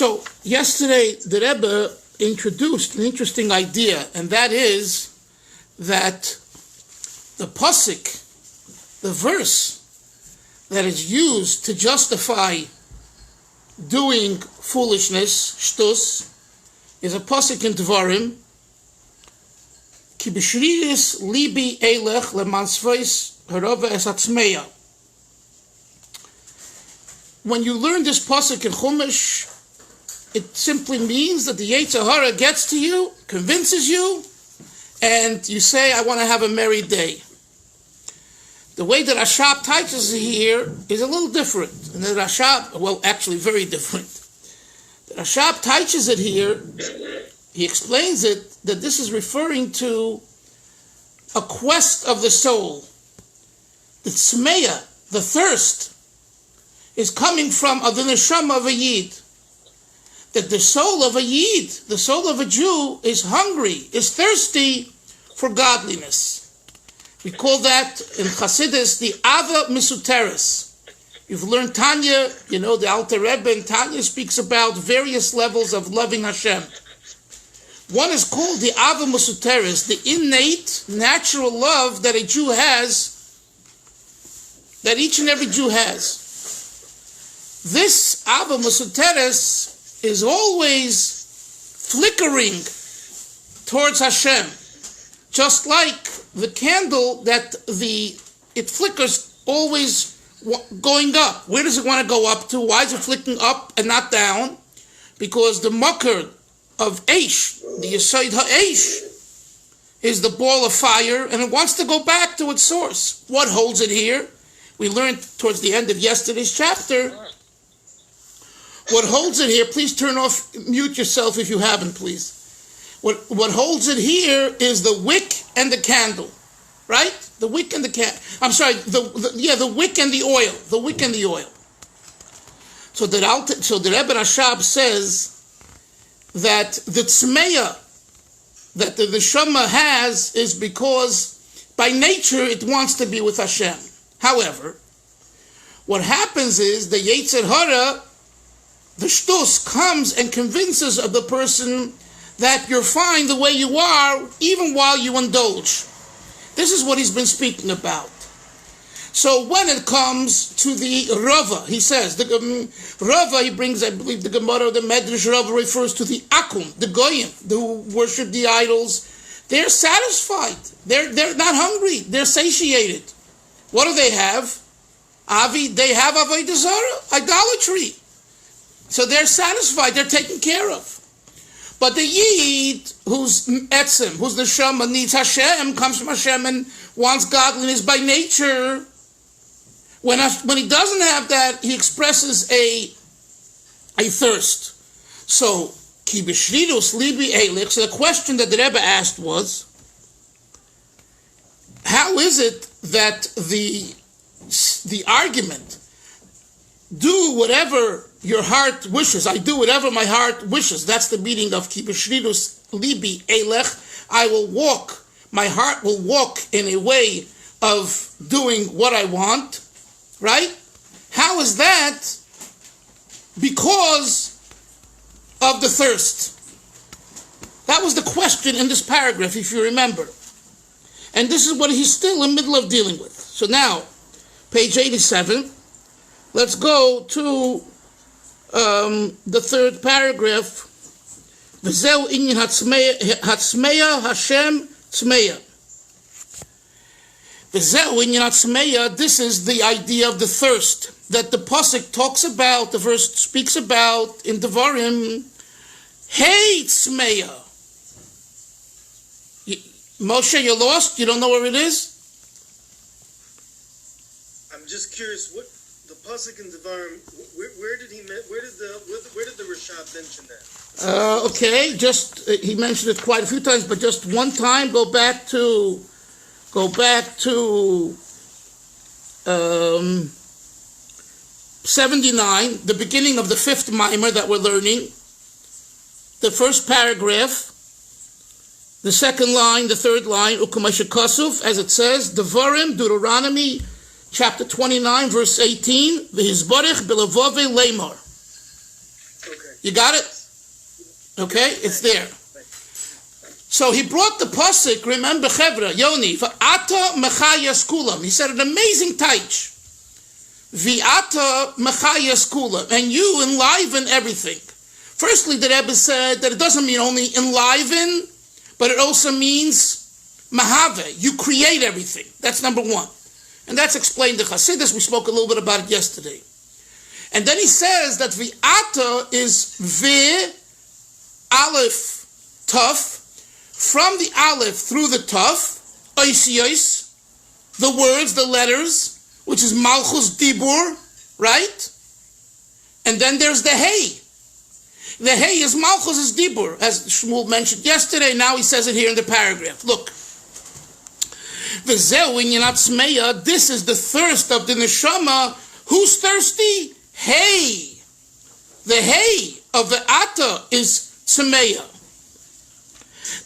So yesterday the Rebbe introduced an interesting idea, and that is that the pasuk, the verse that is used to justify doing foolishness, shtus, is a pasuk in Devarim, Ki b'shriris libi eilech lemansvos harova es atzmeya. When you learn this pasuk in Chumash, it simply means that the Yetzer Hara gets to you, convinces you, and you say, I want to have a merry day. The way that Rashab teaches it here is a little different. And the Rashab, well, actually very different. The Rashab teaches it here, he explains it, that this is referring to a quest of the soul. The tzmeya, the thirst, is coming from the neshama of a yid. That the soul of a yid, the soul of a Jew, is hungry, is thirsty for godliness. We call that in Chassidus the Ava Misuteres. You've learned Tanya, you know, the Alter Rebbe in Tanya speaks about various levels of loving Hashem. One is called the Ava Misuteres, the innate, natural love that a Jew has, that each and every Jew has. This Ava Misuteres is always flickering towards Hashem, just like the candle that it flickers always going up. Where does it want to go up to? Why is it flicking up and not down? Because the makar of Eish, the Yesod HaEish, is the ball of fire, and it wants to go back to its source. What holds it here? We learned towards the end of yesterday's chapter. What holds it here, please mute yourself if you haven't, please. What holds it here is the wick and the candle, right? The wick and the candle. I'm sorry, the wick and the oil. The wick and the oil. So the Rebbe Rashab says that the tzmeya that the neshama has is because by nature it wants to be with Hashem. However, what happens is the Yetzer Hara, the shtus, comes and convinces of the person that you're fine the way you are, even while you indulge. This is what he's been speaking about. So when it comes to the Rava, he says, the Rava, he brings, I believe, the Gemara, the Medrash Rava refers to the Akum, the Goyim, who worship the idols. They're satisfied. They're not hungry. They're satiated. What do they have? They have Avodah Zarah, idolatry. So they're satisfied, they're taken care of. But the Yid, who's Etzim, who's the Neshama, needs Hashem, comes from Hashem and wants godliness by nature. When he doesn't have that, he expresses a thirst. So, Ki b'shridus libi eilich. So the question that the Rebbe asked was, how is it that the argument, do whatever your heart wishes, I do whatever my heart wishes, that's the meaning of Ki b'shridus libi eilech, I will walk, my heart will walk in a way of doing what I want, right? How is that? Because of the thirst. That was the question in this paragraph, if you remember. And this is what he's still in the middle of dealing with. So now, page 87, let's go to the third paragraph. V'zeu inyan hatzmeya Hashem tzmeya. V'zeu inyan hatzmeya, this is the idea of the thirst that the pasuk talks about, the verse speaks about in Devarim. Hey tzmeya. Moshe, you're lost? You don't know where it is? I'm just curious, what the pasuk in Devarim, where did the Rashab mention that? Okay, he mentioned it quite a few times, but just one time, go back to 79, the beginning of the fifth mimer that we're learning, the first paragraph, the second line, the third line, Ukumasha Kasuf, as it says, Devarim, Deuteronomy, chapter 29, verse 18, V'hizbarech b'levove leimar. Okay, You got it? Okay, it's there. So he brought the pasuk, remember, Chevra, Yoni, V'ata mechayas kulam. He said an amazing taich. V'ata mechayas kulam. And you enliven everything. Firstly, the Rebbe said that it doesn't mean only enliven, but it also means mahave. You create everything. That's number one. And that's explained in Chassidus. We spoke a little bit about it yesterday. And then he says that V'ata is V, Aleph, Tuf, from the Aleph through the Tuf, Oisiyos, the words, the letters, which is Malchus Dibur, right? And then there's the Hey. The Hey is Malchus Dibur, as Shmuel mentioned yesterday. Now he says it here in the paragraph. Look. This is the thirst of the neshama. Who's thirsty? Hey. The Hey of the Ata is Tzemeya.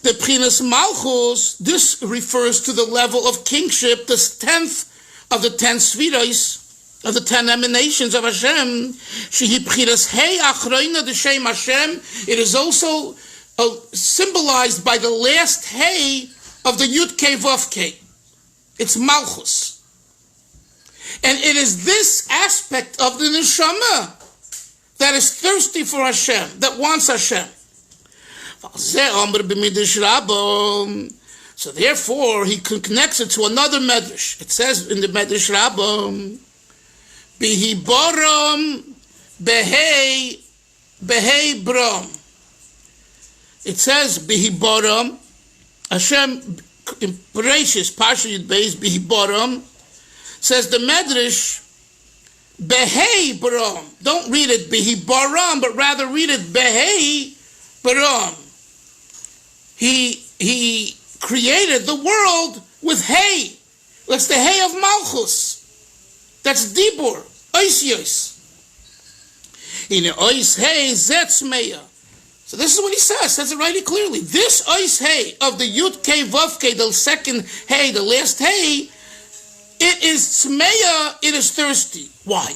The Prinas Malchus, this refers to the level of kingship, the 10th of the 10 Sfiros, of the 10 emanations of Hashem. Shehi Prinas Hey Achroina D'Shem Hashem. It is also symbolized by the last Hey of the Yud Kei Vav Kei. It's Malchus. And it is this aspect of the neshama that is thirsty for Hashem, that wants Hashem. So therefore, he connects it to another medrash. It says in the medrash Rabbah, Bihi Boram Behei Brom. It says Bihi Boram, Hashem in Bereshis, Parsha Yud Beis, Bihi Boram, says the medrash Behei Boram. Don't read it Bihi Boram, but rather read it Behei Boram. He created the world with Hey. That's the Hey of Malchus. That's Dibur, Oisiyos. In Ois Hey Zetzmeya. So this is what he says it really clearly. This Ois Hey of the Yud Kei Vav Kei, the second Hey, the last Hey, it is Tzmeya, it is thirsty. Why?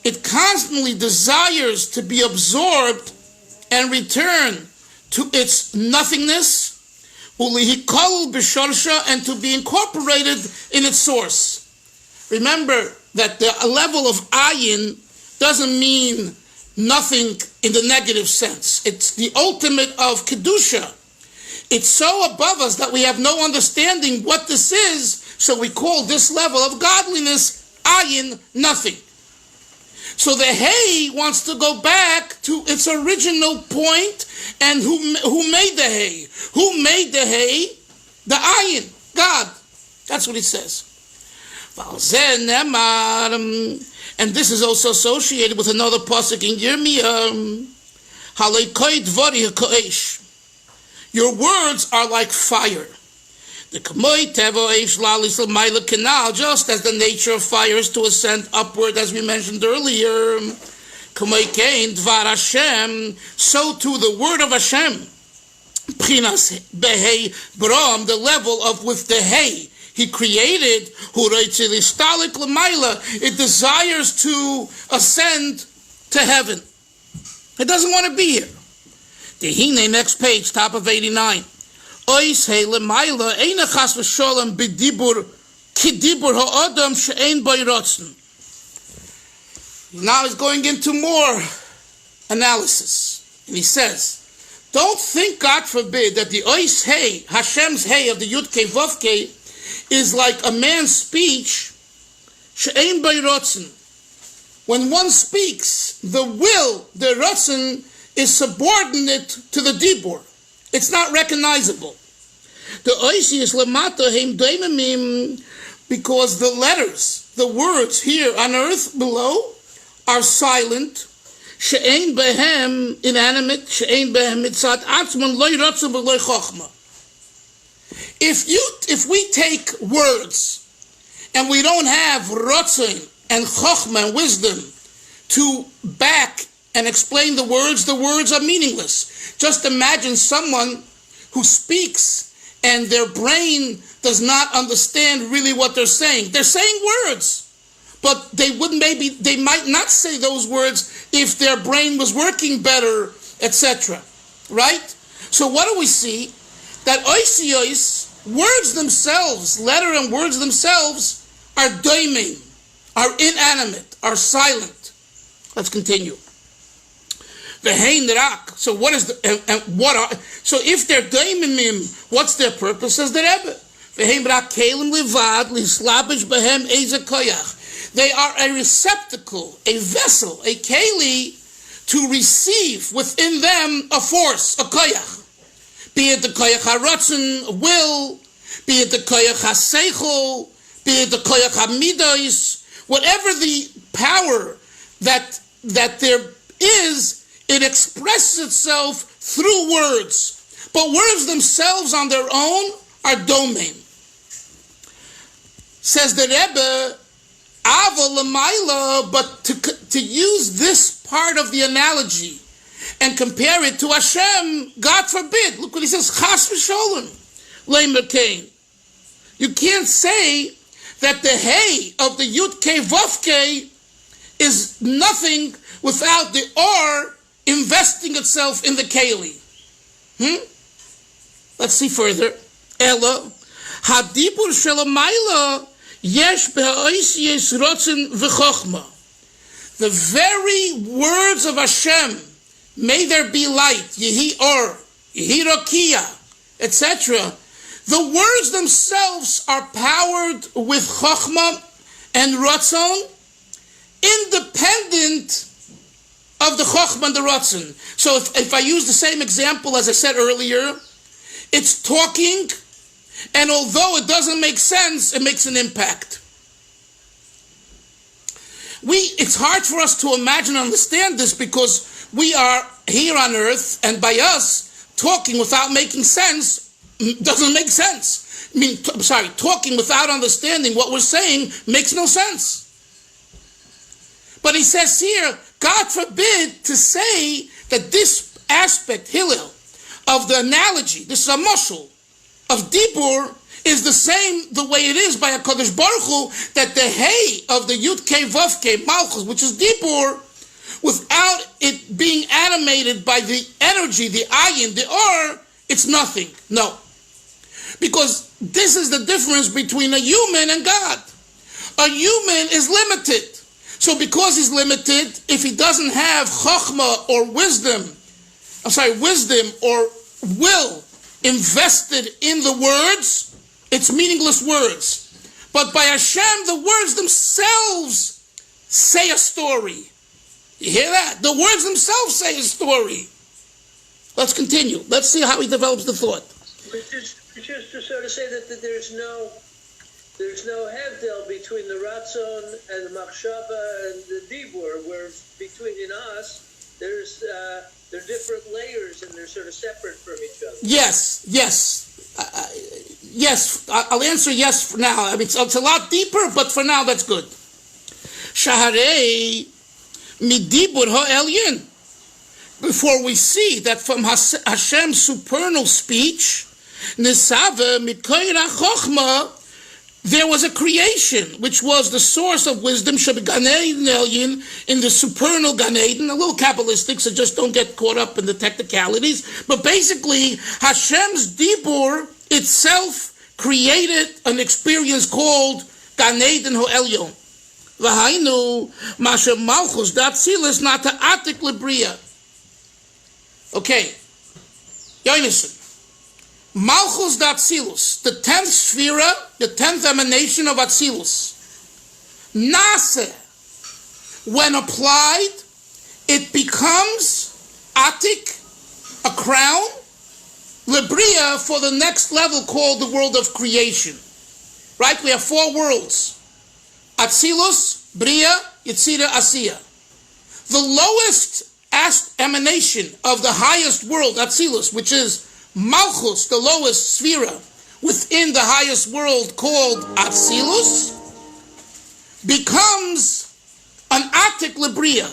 It constantly desires to be absorbed and return to its nothingness, and to be incorporated in its source. Remember that the level of ayin doesn't mean nothing in the negative sense. It's the ultimate of kedusha. It's so above us that we have no understanding what this is, so we call this level of godliness ayin, nothing. So the Hey wants to go back to its original point, and who made the Hey? Who made the Hey? The ayin, God. That's what it says. And this is also associated with another pasuk in Yirmiyah. Your words are like fire. The just as the nature of fire is to ascend upward, as we mentioned earlier. So too the word of Hashem. The level of with the Hey he created, it desires to ascend to heaven. It doesn't want to be here. The Hine, next page, top of 89. Now he's going into more analysis. And he says, don't think, God forbid, that the Ois Hey, Hashem's Hey of the Yud Kei Vav Kei, is like a man's speech, she'ein b'rotzen. When one speaks, the will, the rotzen, is subordinate to the dibur. It's not recognizable. The oisi is lemata heim doimimim, because the letters, the words here on earth below, are silent. She'ein behem inanimate, she'ein behem mitzat atzman loy rotzen v'loy chochma. If we take words and we don't have rotzen and chochma and wisdom to back and explain the words are meaningless. Just imagine someone who speaks and their brain does not understand really what they're saying. They're saying words, but they might not say those words if their brain was working better, etc. Right? So what do we see? That oisiyos, words themselves, letter and words themselves, are doimim, are inanimate, are silent. Let's continue. Vehein rak. So what is so if they're doimim, what's their purpose? Says the Rebbe. Vehein rak kelim livad lislabish behem eze koyach. They are a receptacle, a vessel, a keli, to receive within them a force, a koyach. Be it the koyach haratzon, will, be it the koyach haseichel, be it the koyach hamidos, whatever the power that there is, it expresses itself through words. But words themselves on their own are domain. Says the Rebbe, Ava Lamaila, but to use this part of the analogy and compare it to Hashem, God forbid. Look what he says, Chas v'sholem, Leimer Kain. You can't say that the Hey of the Yud Kei Vav Kei is nothing without the Or investing itself in the Keli. Let's see further. Ella, Hadibur Shelamayla, Yesh Be'oisiyes Rotzen V'chochma. The very words of Hashem, may there be light, Yehi Or, Yehi Rokia, etc. The words themselves are powered with Chochma and Ratzon, independent of the Chochma and the Ratzon. So if I use the same example as I said earlier, it's talking, and although it doesn't make sense, it makes an impact. It's hard for us to imagine and understand this because we are here on earth, and by us, talking without making sense doesn't make sense. Talking without understanding what we're saying makes no sense. But he says here, God forbid to say that this aspect, Hillel, of the analogy, this is a mushal, of Dibur, is the same the way it is by HaKadosh Baruch Hu, that the Hey of the Yud Kei Vav Kei Malchus, which is Dibur, without it being animated by the energy, the ayin, the or, it's nothing. No. Because this is the difference between a human and God. A human is limited. So because he's limited, if he doesn't have chokhmah or wisdom or will invested in the words, it's meaningless words. But by Hashem, the words themselves say a story. You hear that? The words themselves say a story. Let's continue. Let's see how he develops the thought. Which is to sort of say that there's no hevdel between the ratzon and the machshava and the dibur, where between us they're different layers and they're sort of separate from each other. Yes. I'll answer yes for now. I mean, it's a lot deeper, but for now that's good. Shaharei midibur ha'elyin. Before we see that from Hashem's supernal speech, Nisava mikoyra chochma, there was a creation, which was the source of wisdom, in the supernal Gan Eden, a little Kabbalistic, so just don't get caught up in the technicalities. But basically, Hashem's Dibur itself created an experience called Gan Eden Ho'elyon. V'hainu, Masha Malchus, Datzilis, Nata Atik Libria. Okay, Yonason. Malchus d'Atzilus, the 10th Sphira, the 10th emanation of Atzilus. Nase, when applied, it becomes Atik, a crown, Libria, for the next level called the world of creation. Right? We have 4 worlds. Atzilus, Bria, Yetzira, Asiya. The lowest emanation of the highest world, Atzilus, which is Malchus, the lowest sphera, within the highest world called Atzilus, becomes an Atik Libria,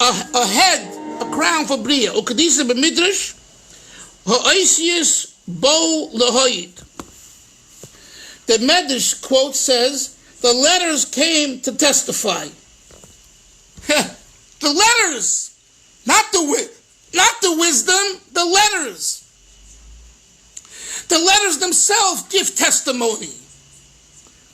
a head, a crown for Bria. Ukadisa b'midrash, ha'oisius bo lehoyid. The Medrash quote says The letters came to testify. The letters, not the wisdom, the letters. The letters themselves give testimony,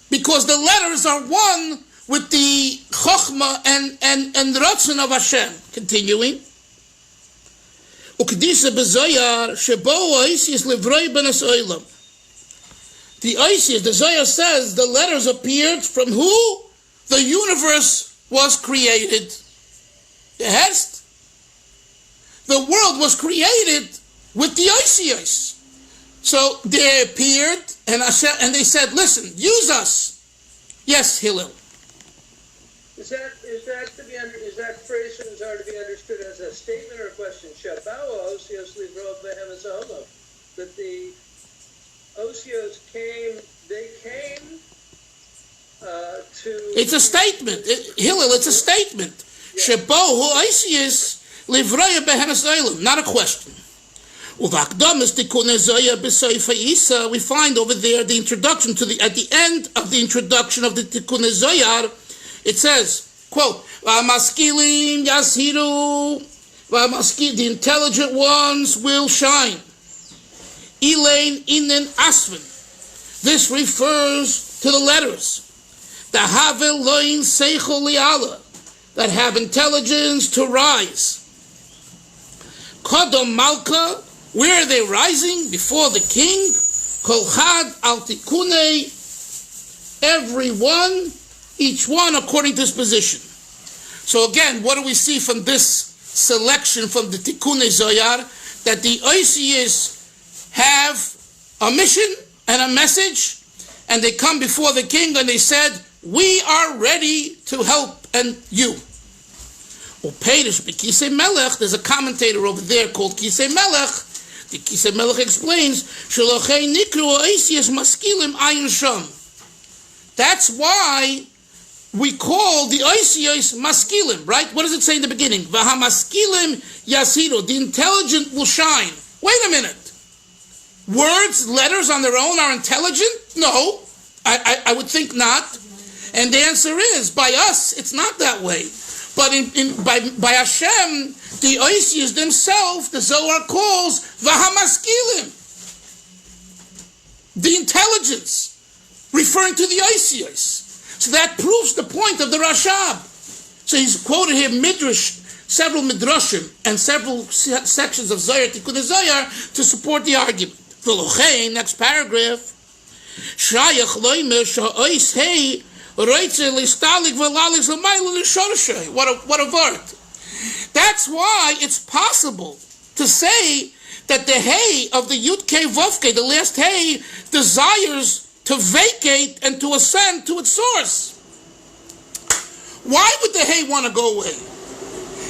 because the letters are one with the chokhmah and ratzon of Hashem. Continuing. Ukdisa bezoyar shebo oisius livroi benes oilam. The Oisius, the Zohar says, the letters appeared from who? The universe was created. The Hest. The world was created with the Oisius. So they appeared, and they said, listen, use us. Yes, Hillel. Is that phrase from Zohar to be understood as a statement or a question? Shabaos Osios Livrov Behemes Olam. That the Osios came to... It's a statement. Hillel, it's a statement. Shebo hu Osios Livrov Behemes Olam. Not a question. We find over there the introduction at the end of the introduction of the Tikkun Zohar, it says, quote, "V'amaskilim yashiru, the intelligent ones will shine. Elaine inen asvin." This refers to the letters. The havel loin seichol li'ala, that have intelligence to rise. Kodom malka, where are they rising? Before the king. Kol chad al tikunei, everyone, each one according to his position. So again, what do we see from this selection from the Tikkun Zohar? That the Oisius have a mission and a message, and they come before the king and they said, we are ready to help and you. There's a commentator over there called Kisei Melech. The Kisei Melech explains, that's why we call the Oisios maskilim, right? What does it say in the beginning? V'hamaskilim yasiru, the intelligent will shine. Wait a minute. Words, letters on their own are intelligent? No, I would think not. And the answer is, by us, it's not that way. But by Hashem, the Oisios themselves, the Zohar calls v'hamaskilim, the intelligence, referring to the Oisios. So that proves the point of the Rashab. So he's quoted here Midrash, several Midrashim, and several sections of Zohar, Tikkun Zohar, to support the argument. V'lochein, next paragraph, Shayach loimer sha'ois hei roitze listalik v'lalik l'mayla l'shorshei. What a word. That's why it's possible to say that the hay of the Yud Kei Vav Kei, the last hay, desires to vacate and to ascend to its source. Why would the hay want to go away?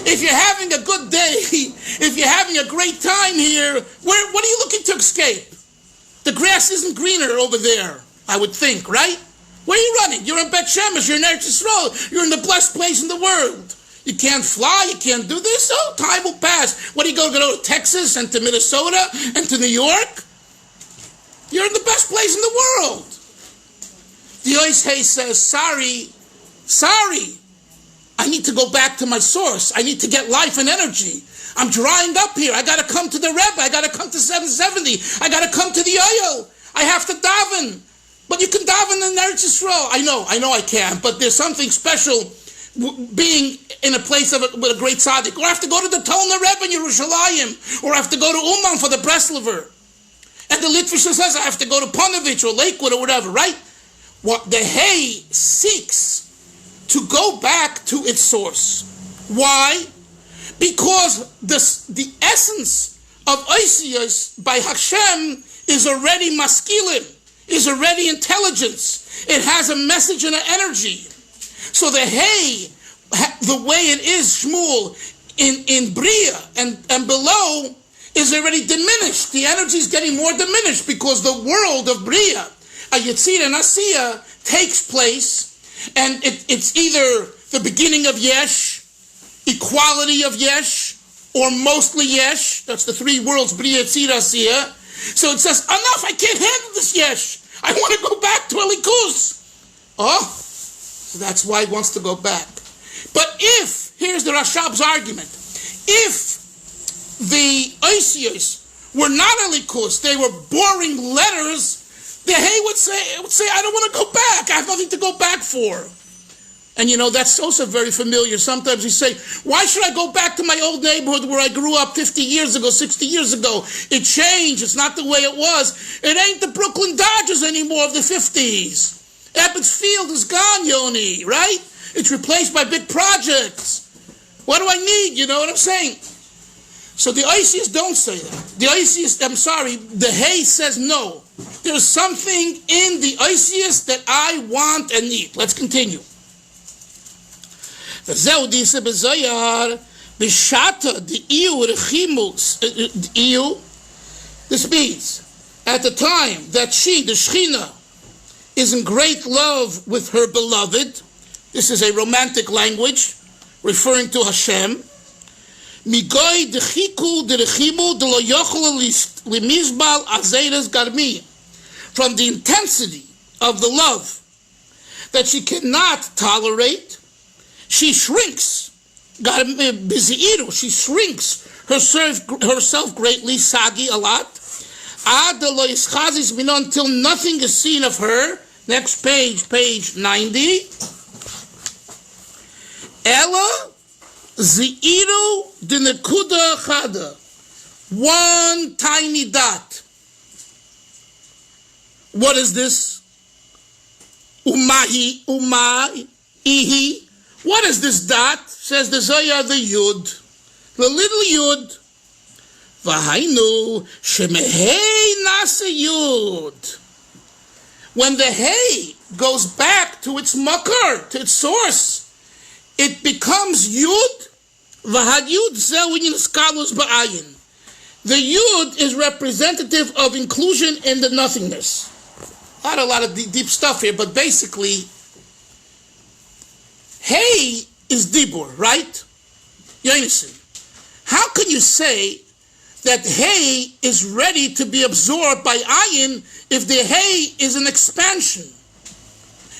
If you're having a good day, if you're having a great time here, what are you looking to escape? The grass isn't greener over there, I would think, right? Where are you running? You're in Bet Shemesh, you're in Eretz Yisrael, you're in the blessed place in the world. You can't fly, you can't do this, oh, time will pass. What, are you going to go to Texas and to Minnesota and to New York? You're in the best place in the world. The Ois Hay says, sorry, I need to go back to my source. I need to get life and energy. I'm drying up here. I got to come to the Rebbe. I got to come to 770. I got to come to the oil. I have to daven. But you can daven in Eretz Yisrael. I know I can. But there's something special being in a place with a great tzaddik. Or I have to go to the Tolna Rebbe in Yerushalayim. Or I have to go to Uman for the Breslover. And the Litvisher says I have to go to Ponovich or Lakewood or whatever, right? What the hay seeks to go back to its source. Why? Because the essence of Oisios by Hashem is already maskilim, is already intelligence. It has a message and an energy. So the hay, the way it is, Shmuel, in Bria and below, is already diminished. The energy is getting more diminished because the world of Bria, a Yetzirah and Asiya, takes place, and it's either the beginning of Yesh, equality of Yesh, or mostly Yesh. That's the three worlds, Bria, Yetzirah, Asiya. So it says, enough, I can't handle this Yesh. I want to go back to Elikus. Oh, so that's why he wants to go back. But here's the Rashab's argument, if the Oisios were not a likus, they were boring letters, the Hay would say, I don't want to go back. I have nothing to go back for. And that's also very familiar. Sometimes you say, why should I go back to my old neighborhood where I grew up 50 years ago, 60 years ago? It changed. It's not the way it was. It ain't the Brooklyn Dodgers anymore of the 50s. Ebbets Field is gone, Yoni, right? It's replaced by big projects. What do I need? You know what I'm saying? So the Oisius don't say that. The Hay says no. There's something in the Oisius that I want and need. Let's continue. This means, at the time that she, the Shechina, is in great love with her beloved, this is a romantic language referring to Hashem, from the intensity of the love that she cannot tolerate, she shrinks. She shrinks herself greatly, sagi a lot, until nothing is seen of her. Next page 90. Ella Zi'iru de Nekuda Chada. One tiny dot. What is this? Ihi. What is this dot? Says the Zohar, the Yud. The little Yud. Vahainu shemehei nase Yud. When the hay goes back to its makar, to its source, it becomes Yud. Vahad Yud zewin skalus ba'ayin. The Yud is representative of inclusion in the nothingness. Not a lot of deep stuff here, but basically, hay is dibur, right? Yonason. How can you say that hay is ready to be absorbed by ayin if the hay is an expansion?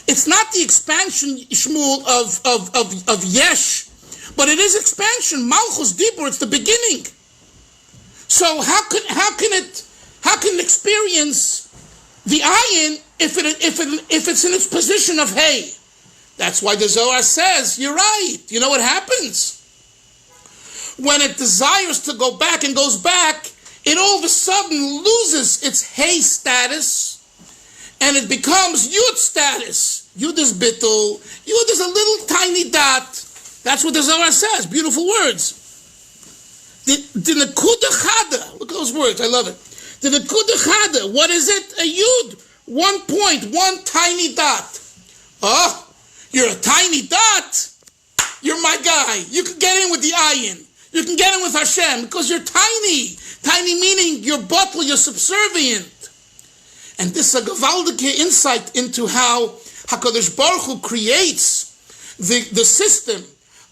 It's not the expansion, Shmuel, of yesh, but it is expansion. Malchus dibur, it's the beginning. So how can it experience the ayin if it's in its position of hay? That's why the Zohar says, you're right. You know what happens? When it desires to go back and goes back, it all of a sudden loses its hay status and it becomes Yud status. Yud is bittul. Yud is a little tiny dot. That's what the Zohar says. Beautiful words. The Nekuda Chada. Look at those words. I love it. The Nekuda Chada. What is it? A Yud. 1 point. One tiny dot. Oh, you're a tiny dot. You're my guy. You can get in with the ayin. You can get in with Hashem because you're tiny. Tiny meaning you're butler, you're subservient. And this is a gewaldige insight into how HaKadosh Baruch Hu creates the system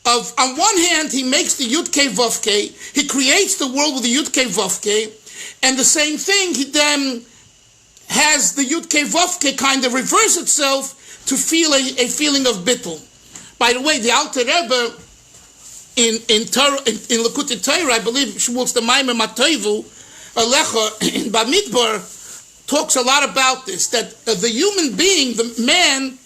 of, on one hand, he makes the Yud Kei Vav Kei, he creates the world with the Yud Kei Vav Kei, and the same thing, he then has the Yud Kei Vav Kei kind of reverse itself to feel a feeling of bittul. By the way, the Alter Rebbe in Likutei Torah, I believe Shmuel's the Maimer Matoivu Alecha in Bamidbar talks a lot about this, that the human being, the man,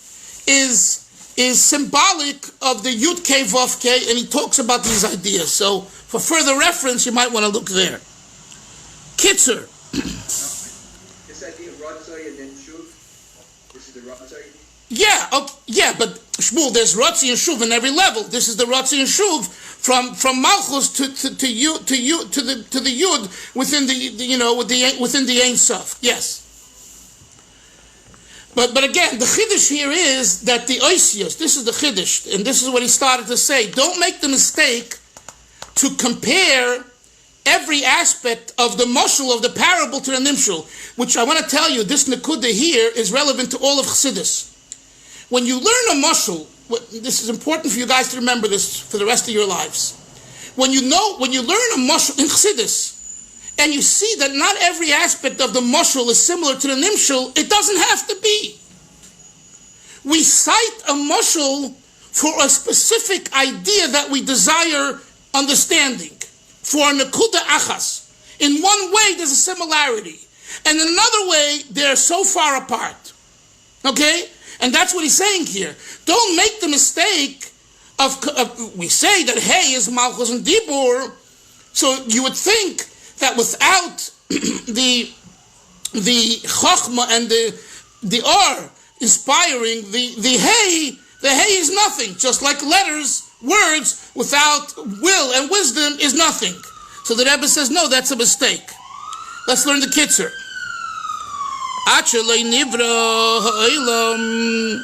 is symbolic of the Yud Kei Vav Kei, and he talks about these ideas. So for further reference, you might want to look there. Kitzer. This idea of Ratzai and then Shuv, this is the Ratzai? Yeah, okay, yeah, but Shmuel, there's Ratzi and Shuv in every level. This is the Ratzi and Shuv from Malchus to the Yud within within the Ein Sof. Yes. But again, the Chiddush here is that the Oisios, this is the Chiddush, and this is what he started to say. Don't make the mistake to compare every aspect of the mashal of the parable to the nimshul, which I want to tell you, this Nekuda here is relevant to all of Chassidus. When you learn a mashal, this is important for you guys to remember this for the rest of your lives. When you learn a mashal in Chassidus, and you see that not every aspect of the mashal is similar to the nimshul, it doesn't have to be. we cite a mashal for a specific idea that we desire understanding. For nekuda achas. In one way, there's a similarity. And in another way, they're so far apart. Okay? And that's what he's saying here. Don't make the mistake of we say that hey is malchus and dibur, so you would think that without the chokhmah and the or inspiring the hey is nothing, just like letters, words without will and wisdom is nothing. So the Rebbe says no, that's a mistake. Let's learn the Kitzer. Achelei nivra ha'olam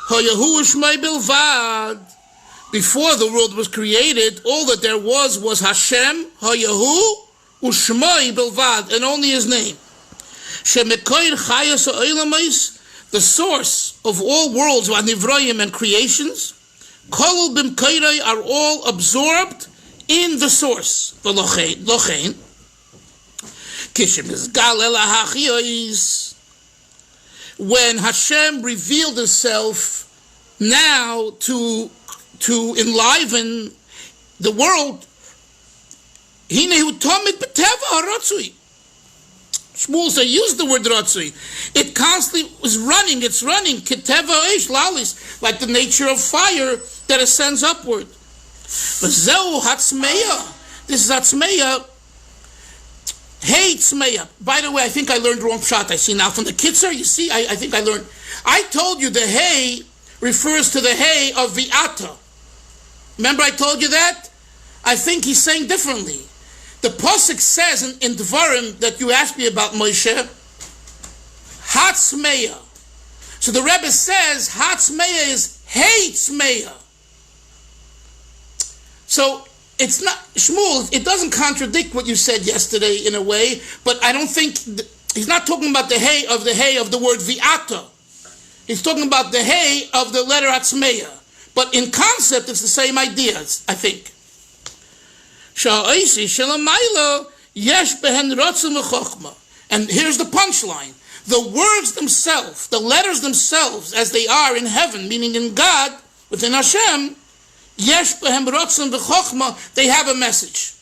ha'yahu shmei bilvad. Before the world was created, all that there was Hashem, ha'yahu u'shmei bilvad, and only His name. Shemekoir chayas ha'olamais, the source of all worlds, v'anivroyim and creations, kolol b'mkoirei are all absorbed in the source. V'lochein, when Hashem revealed Himself now to enliven the world, Shmuel said, use the word ratzui. It constantly is running. It's running. Keteva eish lalis, like the nature of fire that ascends upward. This is hatzmeya. Hey, tzmeya. By the way, I think I learned wrong shot. I see now from the Kitzer. You see, I think I learned. I told you the hey refers to the hey of Vi'ata. Remember I told you that? I think he's saying differently. The Pasuk says in Dvarim that you asked me about Moshe, Hatzmeya. So the Rebbe says Hatzmeya is hey tzmeya. So it's not, Shmuel, it doesn't contradict what you said yesterday in a way, but I don't think, he's not talking about the hey of the word Vi'ata. He's talking about the hey of the letter Hatzmeya. But in concept, it's the same ideas, I think. And here's the punchline. The words themselves, the letters themselves, as they are in heaven, meaning in God, within Hashem, they have a message.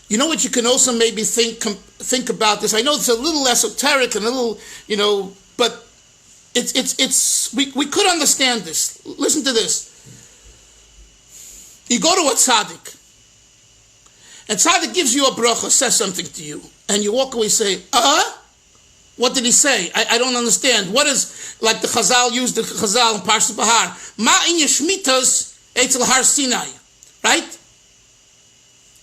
You know what you can also maybe think about this? I know it's a little esoteric and a little, but we could understand this. Listen to this. You go to a tzaddik, and tzaddik gives you a bracha, says something to you, and you walk away and say, what did he say? I don't understand. What is, like the Chazal used the Chazal in Parshas Bahar, ma in yeshmitas etzel Har Sinai, right?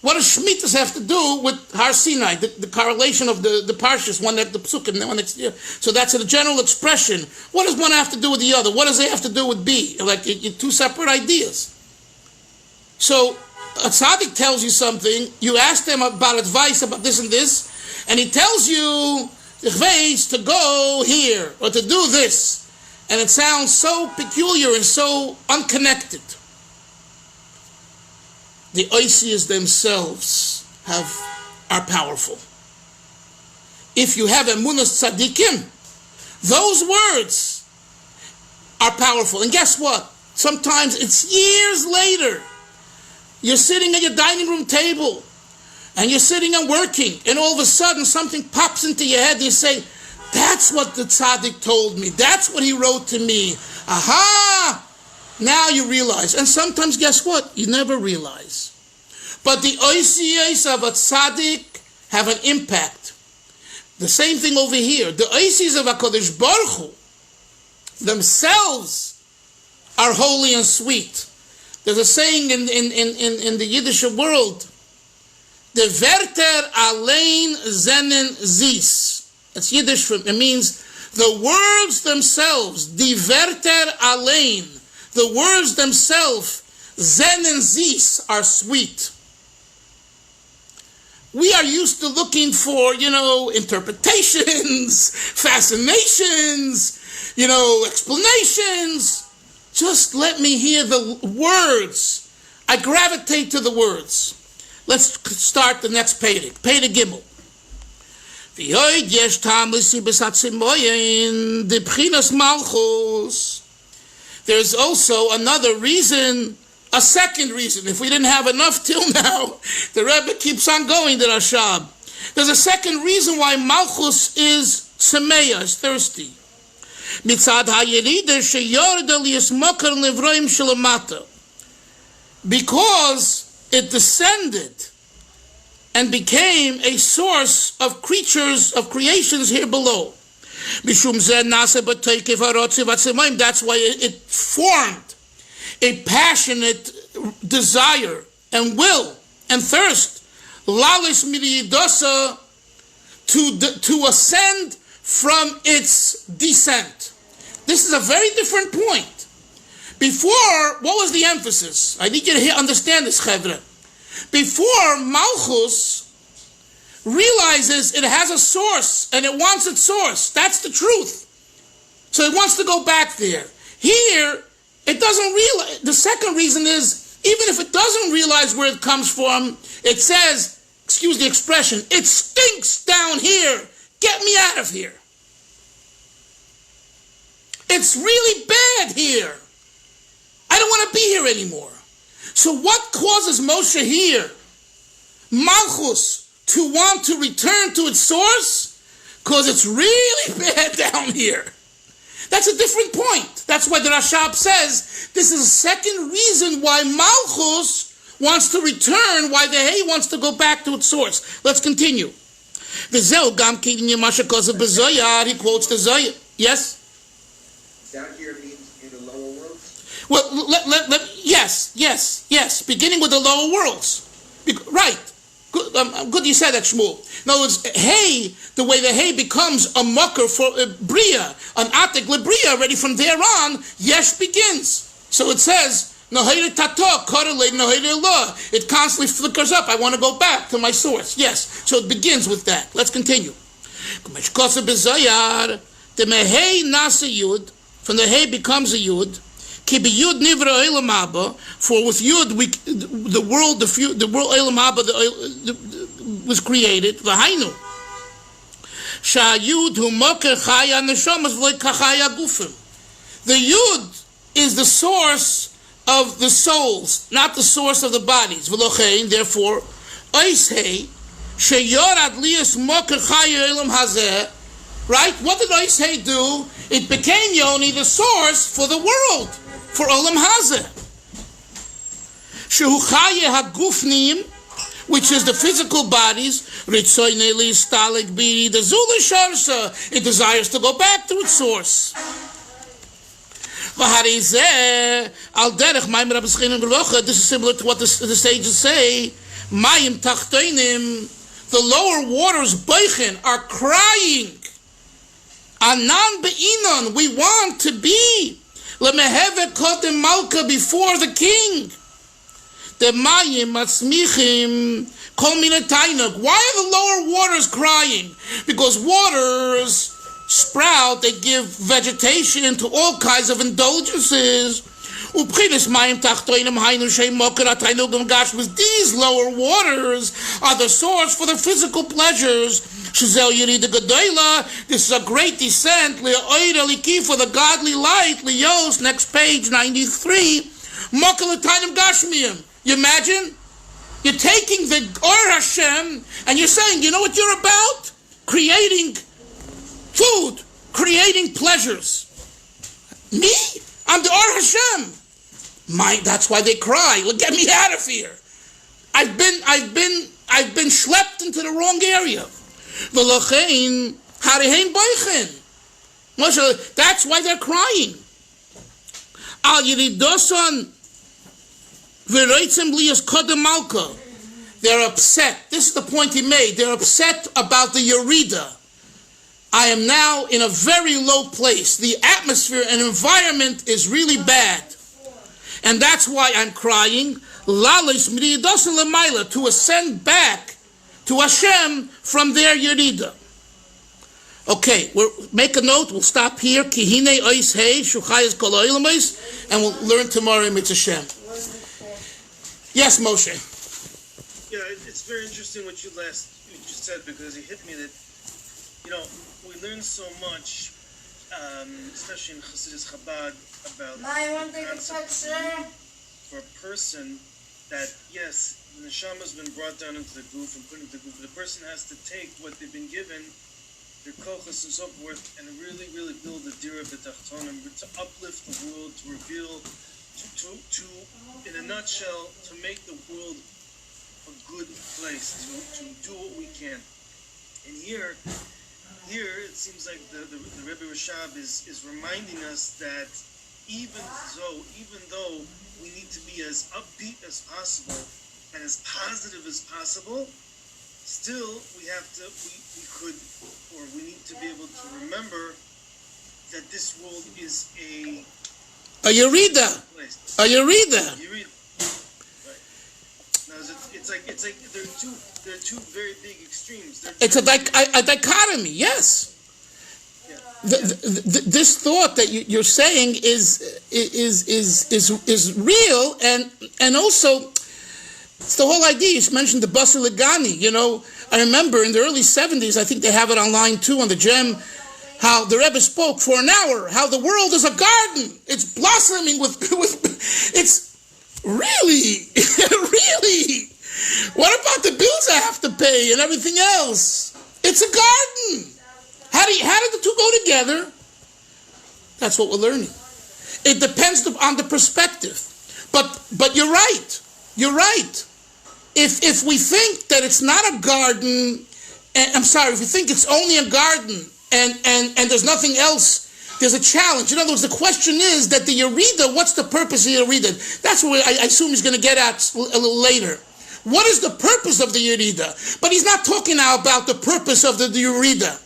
What does Shemitahs have to do with Har Sinai? The correlation of the Parshas, one at the Psukim, the one next year. So that's a general expression. What does one have to do with the other? What does it have to do with B? Like two separate ideas. So a tzaddik tells you something, you ask them about advice about this and this, and he tells you to go here or to do this, and it sounds so peculiar and so unconnected. The Oisias themselves are powerful. If you have emunas tzaddikim, those words are powerful. And guess what? Sometimes it's years later. You're sitting at your dining room table, and you're sitting and working, and all of a sudden something pops into your head, and you say, that's what the tzaddik told me. That's what he wrote to me. Aha! Now you realize. And sometimes, guess what? You never realize. But the oisiyos of a tzaddik have an impact. The same thing over here. The oisiyos of HaKadosh Baruch Hu themselves are holy and sweet. There's a saying in the Yiddish world, the Werter allein zenen zis. That's Yiddish, it means the words themselves, die Werter allein, the words themselves, zenen zis, are sweet. We are used to looking for, interpretations, fascinations, explanations. Just let me hear the words. I gravitate to the words. Let's start the next Peirik. Peirik Gimel. There's also another reason, a second reason. If we didn't have enough till now, the Rebbe keeps on going to Rashab. There's a second reason why Malchus is Semeya, is thirsty. Because it descended and became a source of creatures, of creations here below. That's why it formed a passionate desire and will and thirst, lalis midiyidasa, to ascend from its descent. This is a very different point. Before, what was the emphasis? I need you to understand this, Chevra. Before, Malchus realizes it has a source and it wants its source. That's the truth. So it wants to go back there. Here, it doesn't realize. The second reason is, even if it doesn't realize where it comes from, it says, excuse the expression, it stinks down here. Get me out of here. It's really bad here. I don't want to be here anymore. So what causes Moshe here, Malchus, to want to return to its source? Because it's really bad down here. That's a different point. That's why the Rashab says this is a second reason why Malchus wants to return, why the hay wants to go back to its source. Let's continue. He quotes the Zohar. Yes? Down here means in the lower worlds? Well, yes. Beginning with the lower worlds. Right. Good you said that, Shmuel. In other words, hay, the way the hay becomes a mucker for Bria, an atik lebria, already from there on, Yesh begins. So it says, it constantly flickers up. I want to go back to my source. Yes. So it begins with that. Let's continue. From the hay becomes a yud. For with yud the world Eilam Haba was created. V'hainu sha'yud hu moker chaya neshamas v'loy kachaya gufim. The yud is the source of the souls, not the source of the bodies. V'lochein, therefore, ois hay sheyorad lias moker chaya Eilam hazeh. Right? What did ois hay do? It became Yoni the source for the world, for Olam Hazeh. Shehu Chaye HaGufnim, which is the physical bodies, Ritzoy Neli Stalig Biri, the Zula Sharsa, it desires to go back to its source. This is similar to what the sages say. Mayim Tachtoinim, the lower waters, Beichen, are crying. Anan be'inon, we want to be lemeheve kotem malka, before the king. The mayim matzmichim kol mina tainuk. Why are the lower waters crying? Because waters sprout, they give vegetation to all kinds of indulgences. These lower waters are the source for the physical pleasures. This is a great descent for the godly light. Next page, 93. You imagine? You're taking the Or Hashem and you're saying, you know what you're about? Creating food, creating pleasures. Me? I'm the Or Hashem. That's why they cry. Well, get me out of here. I've been schlepped into the wrong area. That's why they're crying. They're upset. This is the point he made. They're upset about the Yerida. I am now in a very low place. The atmosphere and environment is really bad. And that's why I'm crying. To ascend back to Hashem from their Yerida. Okay, make a note. We'll stop here. And we'll learn tomorrow in Mitzvah Hashem. Yes, Moshe. Yeah, it's very interesting what you just said, because it hit me that You know, we learn so much, especially in Hasidus Chabad, about the concept for a person that, yes, the neshama has been brought down into the goof and put into the goof. The person has to take what they've been given, their kochas and so forth, and really, really build the dira b'tachtonim, to uplift the world, to reveal, to in a nutshell, to make the world a good place, to do what we can. And here it seems like the Rebbe Rashab is reminding us that even though we need to be as upbeat as possible and as positive as possible, still we need to be able to remember that this world is a Yerida. place. A Yerida. Right. Now it's like there are two very big extremes. It's a dichotomy. Yes. Yeah. This thought that you're saying is real, and also it's the whole idea. You mentioned the Basar Legani. You know, I remember in the early 70s, I think they have it online too on the Gem, how the Rebbe spoke for an hour, how the world is a garden. It's blossoming with it's really, really. What about the bills I have to pay and everything else? It's a garden. How did the two go together? That's what we're learning. It depends on the perspective. But you're right. You're right. If we think that it's not a garden, if we think it's only a garden and there's nothing else, there's a challenge. In other words, the question is that the Yerida, what's the purpose of the Yerida? That's what I assume he's going to get at a little later. What is the purpose of the Yerida? But he's not talking now about the purpose of the Yerida.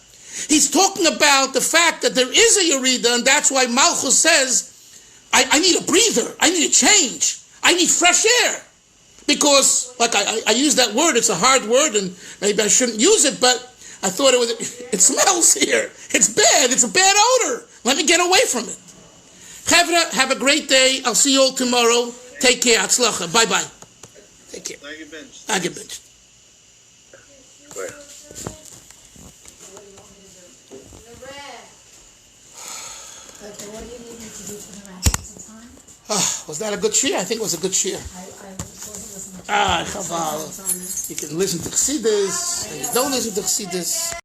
He's talking about the fact that there is a Yerida, and that's why Malchus says, I need a breather, I need a change, I need fresh air. Because, like I use that word, it's a hard word, and maybe I shouldn't use it, but I thought it smells here. It's bad, it's a bad odor. Let me get away from it. Chevra, have a great day. I'll see you all tomorrow. Take care. Atzlacha. Bye-bye. Take care. I get benched. Okay, what do you need me to do for the rest of the time? Was that a good shir? I think it was a good shir. I wasn't listening to Chaval. You can listen to Chassidus, and you don't listen to Chassidus.